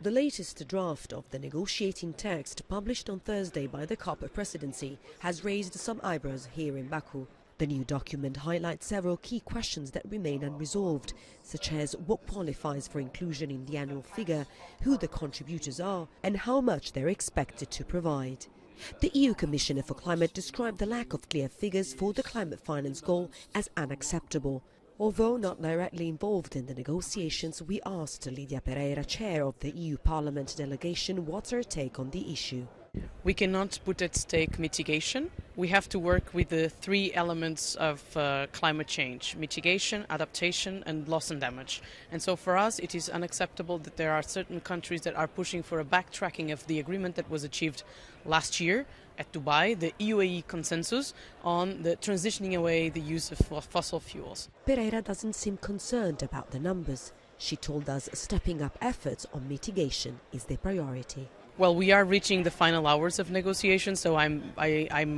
The latest draft of the negotiating text published on Thursday by the COP presidency has raised some eyebrows here in Baku. The new document highlights several key questions that remain unresolved, such as what qualifies for inclusion in the annual figure, who the contributors are, and how much they're expected to provide. The EU Commissioner for Climate described the lack of clear figures for the climate finance goal as unacceptable. Although not directly involved in the negotiations, we asked Lidia Pereira, chair of the EU Parliament delegation, what's her take on the issue. We cannot put at stake mitigation. We have to work with the three elements of climate change: mitigation, adaptation and loss and damage. And so for us it is unacceptable that there are certain countries that are pushing for a backtracking of the agreement that was achieved last year at Dubai, the UAE consensus on the transitioning away the use of fossil fuels. Pereira doesn't seem concerned about the numbers. She told us stepping up efforts on mitigation is the priority. Well, we are reaching the final hours of negotiations, so I'm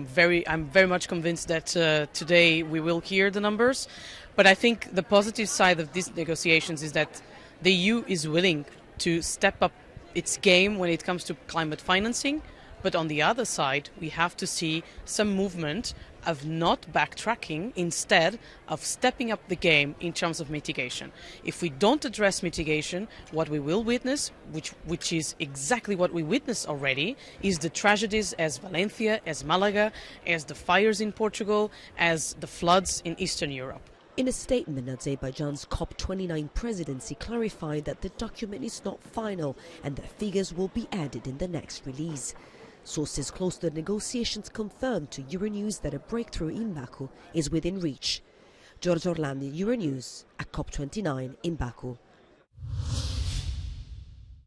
very much convinced that today we will hear the numbers. But I think the positive side of these negotiations is that the EU is willing to step up its game when it comes to climate financing. But on the other side, we have to see some movement of not backtracking, instead of stepping up the game in terms of mitigation. If we don't address mitigation, what we will witness, which is exactly what we witnessed already, is the tragedies as Valencia, as Malaga, as the fires in Portugal, as the floods in Eastern Europe. In a statement, Azerbaijan's COP29 presidency clarified that the document is not final and that figures will be added in the next release. Sources close to the negotiations confirmed to Euronews that a breakthrough in Baku is within reach. George Orlandi, Euronews, at COP29 in Baku.